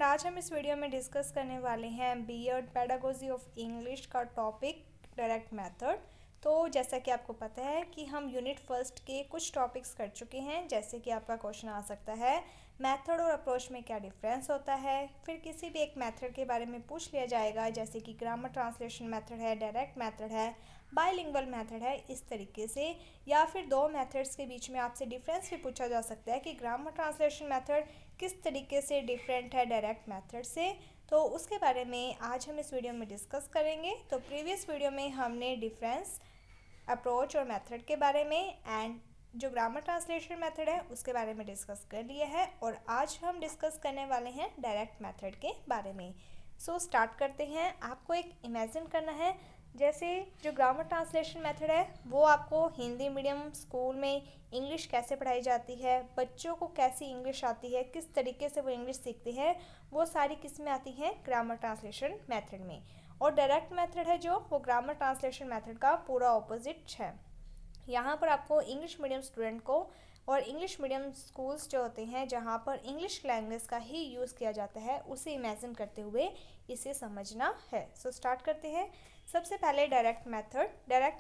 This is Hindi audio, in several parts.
आज हम इस वीडियो में डिस्कस करने वाले हैं बीएड पेडागोजी ऑफ इंग्लिश का टॉपिक डायरेक्ट मेथड। तो जैसा कि आपको पता है कि हम यूनिट फर्स्ट के कुछ टॉपिक्स कर चुके हैं, जैसे कि आपका क्वेश्चन आ सकता है मेथड और अप्रोच में क्या डिफरेंस होता है। फिर किसी भी एक मेथड के बारे में पूछ लिया जाएगा, जैसे कि ग्रामर ट्रांसलेशन मेथड है, डायरेक्ट मेथड है, बाइलिंगुअल मेथड है, इस तरीके से। या फिर दो मेथड्स के बीच में आपसे डिफरेंस भी पूछा जा सकता है कि ग्रामर ट्रांसलेशन मेथड किस तरीके से डिफरेंट है डायरेक्ट मेथड से। तो उसके बारे में आज हम इस वीडियो में डिस्कस करेंगे। तो प्रीवियस वीडियो में हमने डिफरेंस, अप्रोच और मेथड के बारे में एंड जो ग्रामर ट्रांसलेशन मेथड है उसके बारे में डिस्कस कर लिया है, और आज हम डिस्कस करने वाले हैं डायरेक्ट मेथड के बारे में। सो स्टार्ट करते हैं। आपको एक इमेजिन करना है, जैसे जो ग्रामर ट्रांसलेशन मेथड है वो आपको हिंदी मीडियम स्कूल में इंग्लिश कैसे पढ़ाई जाती है, बच्चों को कैसी इंग्लिश आती है, किस तरीके से वो इंग्लिश सीखते हैं, वो सारी किस्में आती हैं ग्रामर ट्रांसलेशन मेथड में। और डायरेक्ट मेथड है जो वो ग्रामर ट्रांसलेशन मेथड का पूरा ऑपोजिट है। यहाँ पर आपको इंग्लिश मीडियम स्टूडेंट को और इंग्लिश मीडियम स्कूल्स जो होते हैं जहाँ पर इंग्लिश लैंग्वेज का ही यूज़ किया जाता है उसे इमेजिन करते हुए इसे समझना है। सो स्टार्ट करते हैं। सबसे पहले डायरेक्ट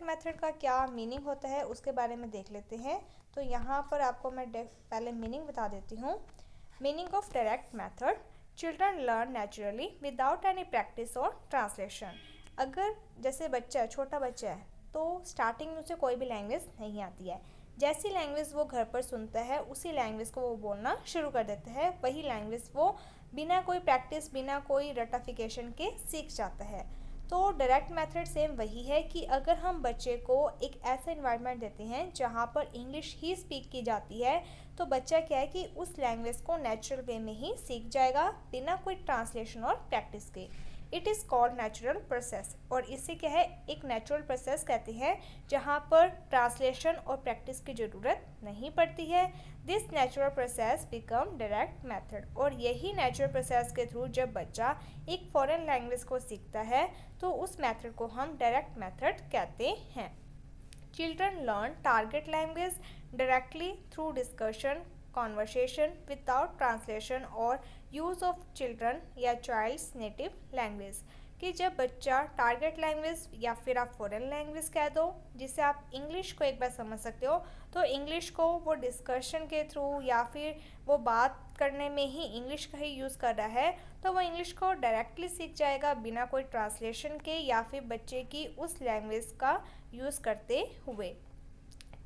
मेथड का क्या मीनिंग होता है उसके बारे में देख लेते हैं। तो यहाँ पर आपको मैं पहले मीनिंग बता देती हूँ। Meaning of direct method: children learn naturally without any practice और ट्रांसलेशन। अगर जैसे बच्चा है, छोटा बच्चा है, तो स्टार्टिंग में उसे कोई भी लैंग्वेज नहीं आती है। जैसी लैंग्वेज वो घर पर सुनता है उसी लैंग्वेज को वो बोलना शुरू कर देता है। वही लैंग्वेज वो बिना कोई प्रैक्टिस, बिना कोई रटाफिकेशन के सीख जाता है। तो डायरेक्ट मेथड सेम वही है कि अगर हम बच्चे को एक ऐसा इन्वायरमेंट देते हैं जहाँ पर इंग्लिश ही स्पीक की जाती है, तो बच्चा क्या है कि उस लैंग्वेज को नेचुरल वे में ही सीख जाएगा बिना कोई ट्रांसलेशन और प्रैक्टिस के। It is called natural process, और इसे क्या है, एक नेचुरल प्रोसेस कहते हैं जहाँ पर ट्रांसलेशन और प्रैक्टिस की ज़रूरत नहीं पड़ती है। This natural process become direct method, और यही नेचुरल प्रोसेस के थ्रू जब बच्चा एक फॉरेन लैंग्वेज को सीखता है तो उस मेथड को हम डायरेक्ट मेथड कहते हैं। Children learn target language directly through discussion, conversation without translation और यूज़ ऑफ चिल्ड्रन या चाइल्ड्स नेटिव लैंग्वेज। कि जब बच्चा टारगेट लैंग्वेज या फिर आप फॉरेन लैंग्वेज कह दो, जिसे आप इंग्लिश को एक बार समझ सकते हो, तो इंग्लिश को वो डिस्कशन के थ्रू या फिर वो बात करने में ही इंग्लिश का ही यूज़ कर रहा है, तो वो इंग्लिश को डायरेक्टली सीख जाएगा बिना कोई ट्रांसलेशन के या फिर बच्चे की उस लैंग्वेज का यूज़ करते हुए।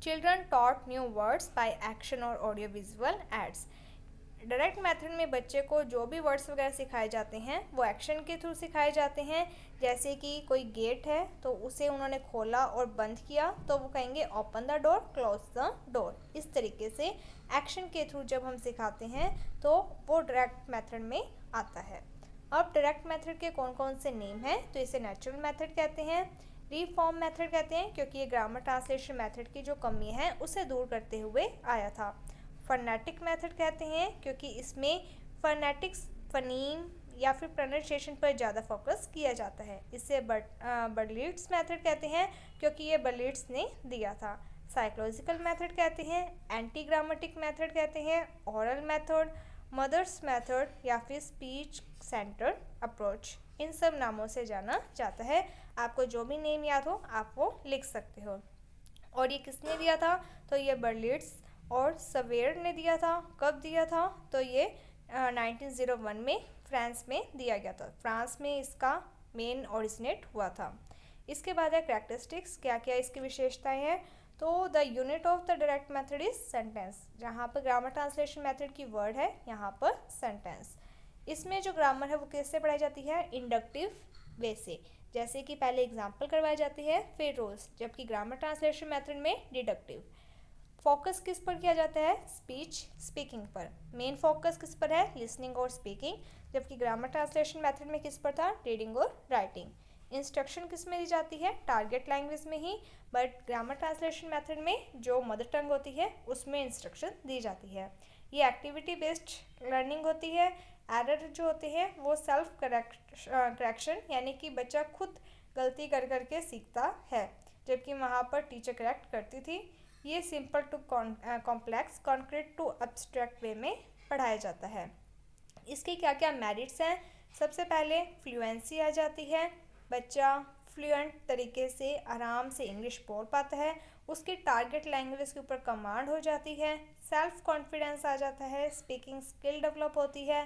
Children taught new words by action और audio visual aids. Direct method में बच्चे को जो भी वर्ड्स वगैरह सिखाए जाते हैं वो एक्शन के थ्रू सिखाए जाते हैं। जैसे कि कोई गेट है तो उसे उन्होंने खोला और बंद किया तो वो कहेंगे open the door, close the door. इस तरीके से एक्शन के थ्रू जब हम सिखाते हैं तो वो डायरेक्ट मेथड में आता है। अब डायरेक्ट मेथड के कौन कौन से नेम हैं, तो इसे नेचुरल मेथड कहते हैं, रिफॉर्म मेथड कहते हैं क्योंकि ये ग्रामर ट्रांसलेशन मेथड की जो कमी है उसे दूर करते हुए आया था। फनेटिक मेथड कहते हैं क्योंकि इसमें फनेटिक्स, फनीम या फिर प्रोनाउंसिएशन पर ज़्यादा फोकस किया जाता है। इसे बर्लिट्स मेथड कहते हैं क्योंकि ये बर्लिट्स ने दिया था। साइकोलॉजिकल मेथड कहते हैं, एंटी ग्रामेटिक मेथड कहते हैं, ओरल मेथड, मदर्स मेथड या फिर स्पीच सेंटर्ड अप्रोच, इन सब नामों से जाना जाता है। आपको जो भी नेम याद हो आप वो लिख सकते हो। और ये किसने दिया था, तो ये बर्लिट्स और सवेयर ने दिया था। कब दिया था, तो ये 1901 में फ्रांस में दिया गया था। फ्रांस में इसका मेन ओरिजिनेट हुआ था। इसके बाद है कैरेक्टरिस्टिक्स, क्या क्या इसकी विशेषताएं हैं। तो the unit of the direct method is sentence. जहाँ पर ग्रामर ट्रांसलेशन मेथड की वर्ड है यहाँ पर सेंटेंस। इसमें जो ग्रामर है वो किससे पढ़ाई जाती है, इंडक्टिव वे से, जैसे कि पहले एग्जाम्पल करवाई जाती है फिर रोल्स, जबकि ग्रामर ट्रांसलेशन मेथड में डिडक्टिव। फोकस किस पर किया जाता है, स्पीच स्पीकिंग पर। मेन फोकस किस पर है, लिसनिंग और स्पीकिंग, जबकि ग्रामर ट्रांसलेशन मेथड में किस पर था, रीडिंग और राइटिंग। इंस्ट्रक्शन किस में दी जाती है, टारगेट लैंग्वेज में ही, बट ग्रामर ट्रांसलेशन मेथड में जो मदर टंग होती है उसमें इंस्ट्रक्शन दी जाती है। ये एक्टिविटी बेस्ड लर्निंग होती है। एरर जो होते हैं वो सेल्फ करेक्शन, यानी कि बच्चा खुद गलती कर करके सीखता है, जबकि वहाँ पर टीचर करेक्ट करती थी। ये simple to complex, concrete to abstract way में पढ़ाया जाता है। इसके क्या क्या मेरिट्स हैं? सबसे पहले फ्लुएंसी आ जाती है, बच्चा फ्लुएंट तरीके से आराम से इंग्लिश बोल पाता है, उसकी टारगेट लैंग्वेज के ऊपर कमांड हो जाती है, सेल्फ कॉन्फिडेंस आ जाता है, स्पीकिंग स्किल डेवलप होती है,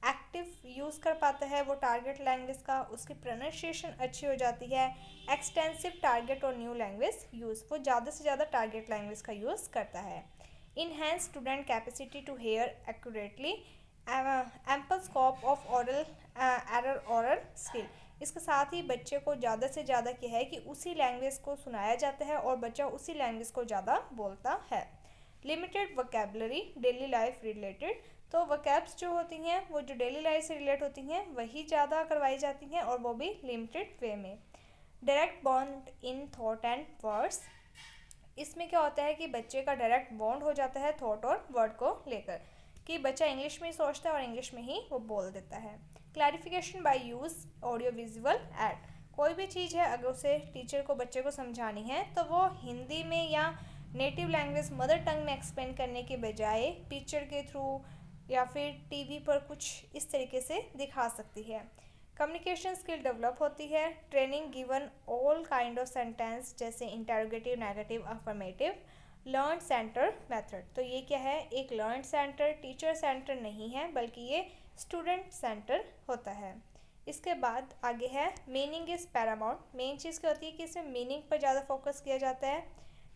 एक्टिव यूज़ कर पाता है वो टारगेट लैंग्वेज का, उसकी प्रोनाउंसिएशन अच्छी हो जाती है, एक्सटेंसिव टारगेट और न्यू लैंग्वेज यूज़, वो ज़्यादा से ज़्यादा टारगेट लैंग्वेज का यूज़ करता है। Enhance student capacity to hear accurately, ample scope of oral error oral skill. इसके साथ ही बच्चे को ज़्यादा से ज़्यादा क्या है कि उसी लैंग्वेज को सुनाया जाता है और बच्चा उसी लैंग्वेज को ज़्यादा बोलता है। Limited vocabulary daily life related, तो वोकैब्स जो होती हैं वो जो डेली लाइफ से रिलेट होती हैं वही ज़्यादा करवाई जाती हैं और वो भी लिमिटेड वे में। Direct bond in thought and words, इसमें क्या होता है कि बच्चे का डायरेक्ट बॉन्ड हो जाता है थॉट और वर्ड को लेकर, कि बच्चा इंग्लिश में ही सोचता है और इंग्लिश में ही वो बोल देता है। Clarification by use audio visual aid, कोई भी चीज़ है अगर उसे टीचर को बच्चे को समझानी है तो वो हिंदी में या नेटिव लैंग्वेज मदर टंग में एक्सप्लेन करने के बजाय टीचर के थ्रू या फिर टीवी पर कुछ इस तरीके से दिखा सकती है। कम्युनिकेशन स्किल डेवलप होती है, training given all kind of sentence जैसे interrogative, negative, affirmative, learn centre method, तो ये क्या है, एक लर्न सेंटर टीचर सेंटर नहीं है बल्कि ये स्टूडेंट सेंटर होता है। इसके बाद आगे है मीनिंग इज पैरामाउंट, मेन चीज़ क्या होती है कि इसमें मीनिंग पर ज़्यादा फोकस किया जाता है।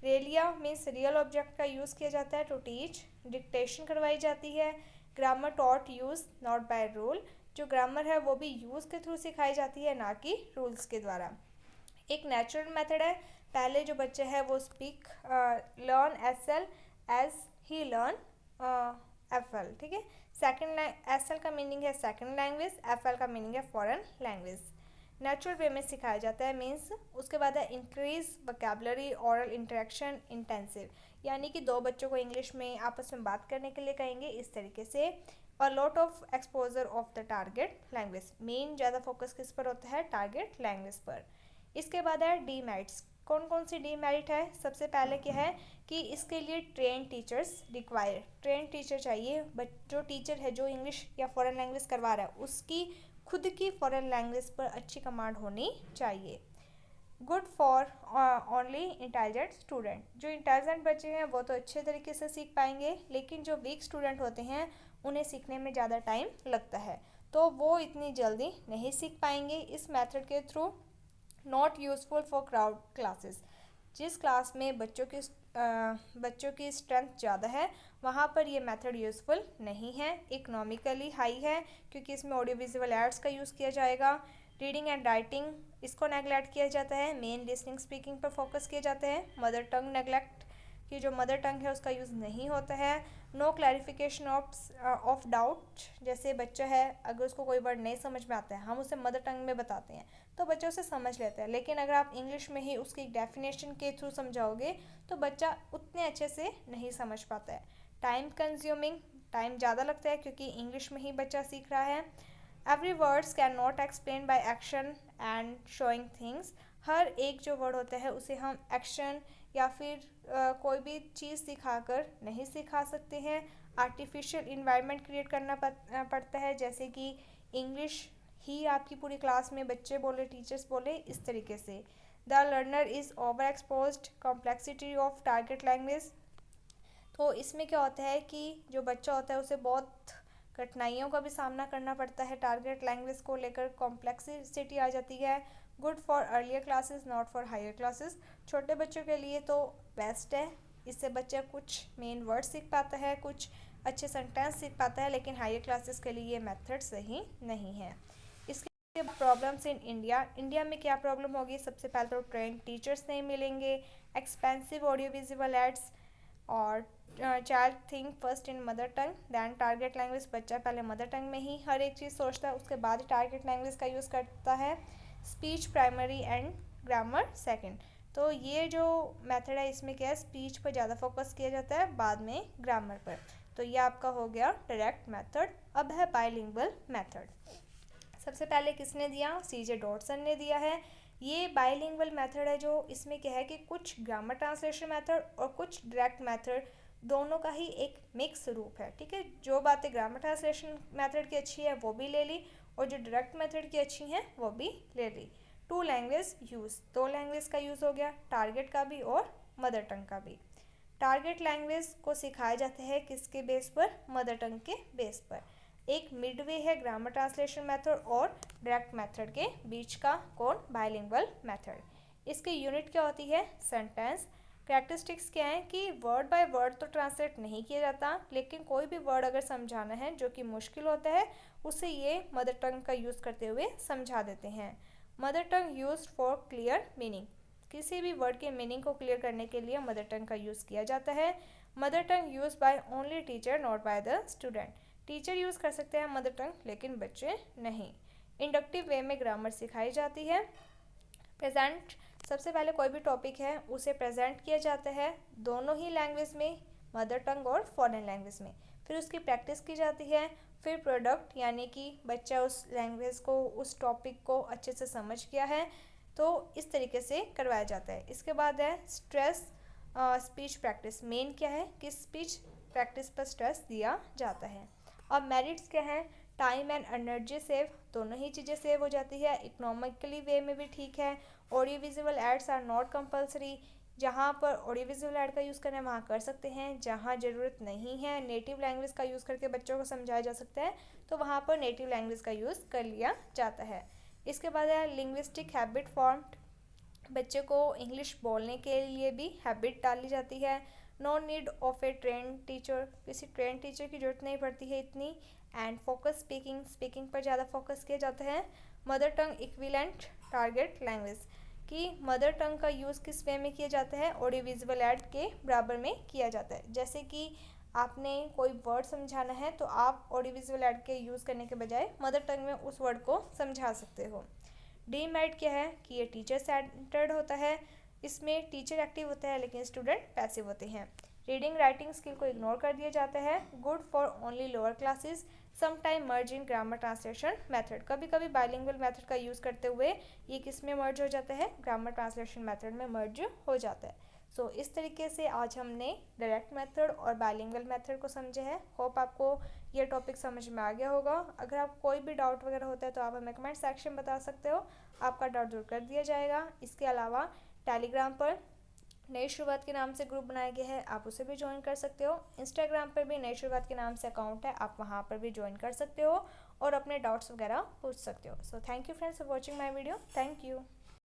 रेलिया मीन्स रियल ऑब्जेक्ट का यूज़ किया जाता है टू टीच, डिक्टेशन करवाई जाती है, grammar taught use not by rule, जो ग्रामर है वो भी यूज़ के थ्रू सिखाई जाती है ना कि रूल्स के द्वारा। एक नेचुरल मेथड है, पहले जो बच्चे हैं वो speak learn S L as ही लर्न एफ एल, ठीक है। सेकेंड एस एल का मीनिंग है सेकेंड लैंग्वेज, एफ एल का मीनिंग है फॉरेन लैंग्वेज। नेचुरल वे में सिखाया जाता है मीन्स, उसके बाद है increase vocabulary oral interaction intensive, यानी कि दो बच्चों को इंग्लिश में आपस में बात करने के लिए कहेंगे इस तरीके से, और lot of exposure of the target language, main ज़्यादा फोकस किस पर होता है, टारगेट लैंग्वेज पर। इसके बाद है डीमेरिट्स, कौन कौन सी डीमेरिट है? सबसे पहले क्या है कि इसके लिए train teachers require, train teacher चाहिए, बट जो टीचर है जो इंग्लिश या फॉरेन लैंग्वेज करवा रहा है उसकी खुद की फॉरेन लैंग्वेज पर अच्छी कमांड होनी चाहिए। Good for only intelligent student, जो इंटेलिजेंट बच्चे हैं वो तो अच्छे तरीके से सीख पाएंगे, लेकिन जो वीक स्टूडेंट होते हैं उन्हें सीखने में ज़्यादा टाइम लगता है तो वो इतनी जल्दी नहीं सीख पाएंगे इस मेथड के through. Not useful for crowd classes, जिस क्लास में बच्चों की स्ट्रेंथ ज़्यादा है वहाँ पर ये मेथड यूज़फुल नहीं है। इकोनॉमिकली हाई है क्योंकि इसमें ऑडियो विजुअल एड्स का यूज़ किया जाएगा। रीडिंग एंड राइटिंग इसको नेगलेक्ट किया जाता है, मेन लिसनिंग स्पीकिंग पर फोकस किया जाता है। मदर टंग नेगलेक्ट, कि जो मदर टंग है उसका यूज़ नहीं होता है। नो क्लैरिफिकेशन ऑफ डाउट, जैसे बच्चा है अगर उसको कोई वर्ड नहीं समझ में आता है हम उसे मदर टंग में बताते हैं तो बच्चा उसे समझ लेता है, लेकिन अगर आप इंग्लिश में ही उसकी डेफिनेशन के थ्रू समझाओगे तो बच्चा उतने अच्छे से नहीं समझ पाता है। टाइम कंज्यूमिंग, टाइम ज़्यादा लगता है क्योंकि इंग्लिश में ही बच्चा सीख रहा है। Every words can not explain by action and showing things, हर एक जो वर्ड होता है उसे हम एक्शन या फिर कोई भी चीज़ दिखाकर नहीं सिखा सकते हैं। आर्टिफिशियल इन्वायरमेंट क्रिएट करना पड़ता है, जैसे कि इंग्लिश ही आपकी पूरी क्लास में बच्चे बोले टीचर्स बोले इस तरीके से। The learner is over exposed complexity of target language, तो इसमें क्या होता है कि जो बच्चा होता है उसे बहुत कठिनाइयों का भी सामना करना पड़ता है, टारगेट लैंग्वेज को लेकर कॉम्प्लेक्सिटी आ जाती है। Good for earlier classes not for higher classes, छोटे बच्चों के लिए तो बेस्ट है, इससे बच्चा कुछ मेन वर्ड सीख पाता है, कुछ अच्छे सेंटेंस सीख पाता है, लेकिन हायर क्लासेस के लिए ये मेथड सही नहीं है। इसके प्रॉब्लम्स इन इंडिया, इंडिया में क्या प्रॉब्लम होगी? सबसे पहले तो ट्रेन टीचर्स नहीं मिलेंगे, एक्सपेंसिव ऑडियो विजुअल एड्स, और child think first in mother tongue than target language, बच्चा पहले मदर टंग में ही हर एक चीज़ सोचता है उसके बाद ही टारगेट लैंग्वेज का यूज़ करता है। Speech primary and grammar second, तो ये जो मेथड है इसमें क्या है, स्पीच पर ज़्यादा फोकस किया जाता है बाद में ग्रामर पर, तो ये आपका हो गया डायरेक्ट मेथड। अब है बाइलिंगुअल मेथड, सबसे पहले किसने दिया? सीजे डॉटसन ने दिया है। ये बाइलिंगुअल मेथड है जो इसमें क्या है कि कुछ ग्रामर ट्रांसलेशन मेथड और कुछ डायरेक्ट मेथड दोनों का ही एक मिक्स रूप है, ठीक है। जो बातें ग्रामर ट्रांसलेशन मेथड की अच्छी है वो भी ले ली, और जो डायरेक्ट मेथड की अच्छी हैं वो भी ले ली। टू लैंग्वेज यूज़, दो लैंग्वेज का यूज़ हो गया, टारगेट का भी और मदर टंग का भी। टारगेट लैंग्वेज को सिखाया जाता है किसके बेस पर, मदर टंग के बेस पर। एक मिडवे है ग्रामर ट्रांसलेशन मेथड और डायरेक्ट मेथड के बीच का, कौन, बाइलिंगुअल मेथड। इसकी यूनिट क्या होती है, सेंटेंस। कैरेक्टरिस्टिक्स क्या है कि वर्ड बाय वर्ड तो ट्रांसलेट नहीं किया जाता, लेकिन कोई भी वर्ड अगर समझाना है जो कि मुश्किल होता है उसे ये मदर टंग का यूज़ करते हुए समझा देते हैं। Mother tongue used for clear meaning, किसी भी वर्ड के मीनिंग को क्लियर करने के लिए मदर टंग का यूज़ किया जाता है। Mother tongue use by only teacher not by the student, teacher use कर सकते हैं मदर टंग लेकिन बच्चे नहीं। इंडक्टिव वे में ग्रामर सिखाई जाती है। प्रेजेंट, सबसे पहले कोई भी टॉपिक है उसे प्रेजेंट किया जाता है दोनों ही लैंग्वेज में, मदर टंग और फॉरेन लैंग्वेज में। फिर उसकी प्रैक्टिस की जाती है। फिर प्रोडक्ट, यानी कि बच्चा उस लैंग्वेज को, उस टॉपिक को अच्छे से समझ गया है, तो इस तरीके से करवाया जाता है। इसके बाद है स्ट्रेस स्पीच प्रैक्टिस। मेन क्या है कि स्पीच प्रैक्टिस पर स्ट्रेस दिया जाता है। और मेरिट्स क्या है, टाइम एंड एनर्जी सेव, दोनों ही चीज़ें सेव हो जाती है। इकोनॉमिकली वे में भी ठीक है। Audio visual aids are not compulsory, जहाँ पर ऑडियो विजुअल ऐड का यूज़ करना है वहाँ कर सकते हैं, जहाँ ज़रूरत नहीं है नेटिव लैंग्वेज का यूज़ करके बच्चों को समझाया जा सकता है तो वहाँ पर नेटिव लैंग्वेज का यूज़ कर लिया जाता है। इसके बाद है लिंग्विस्टिक हैबिट फॉर्म्ड, बच्चे को इंग्लिश बोलने के लिए भी हैबिट डाली जाती है। No need of a train teacher, किसी ट्रेन टीचर की ज़रूरत नहीं पड़ती है इतनी। एंड फोकस स्पीकिंग, स्पीकिंग पर ज़्यादा फोकस किया जाता है। Mother tongue equivalent target language, कि मदर टंग का यूज़ किस वे में किया जाता है, ऑडियो विजुअल ऐड के बराबर में किया जाता है। जैसे कि आपने कोई वर्ड समझाना है तो आप ऑडियो विजुअल ऐड के यूज़ करने के बजाय मदर टंग में उस वर्ड को समझा सकते हो। डीमेरिट क्या है कि ये टीचर सेंटर्ड होता है, इसमें टीचर एक्टिव होता है लेकिन स्टूडेंट पैसिव होते हैं। रीडिंग राइटिंग स्किल को इग्नोर कर दिया जाता है। Good for only lower classes, sometime merge in grammar translation method, कभी कभी बाइलिंगुअल मेथड का यूज़ करते हुए ये किस में मर्ज हो जाता है, ग्रामर ट्रांसलेशन मेथड में मर्ज हो जाता है। सो इस तरीके से आज हमने डायरेक्ट मेथड और बाइलिंगुअल मेथड को समझे हैं। होप आपको ये टॉपिक समझ में आ गया होगा। अगर आप कोई भी डाउट वगैरह होता है तो आप हमें कमेंट सेक्शन बता सकते हो, आपका डाउट दूर कर दिया जाएगा। इसके अलावा टेलीग्राम पर नई शुरुआत के नाम से ग्रुप बनाया गया है, आप उसे भी ज्वाइन कर सकते हो। इंस्टाग्राम पर भी नई शुरुआत के नाम से अकाउंट है, आप वहाँ पर भी ज्वाइन कर सकते हो और अपने डाउट्स वगैरह पूछ सकते हो। So thank you friends for watching my video. Thank you.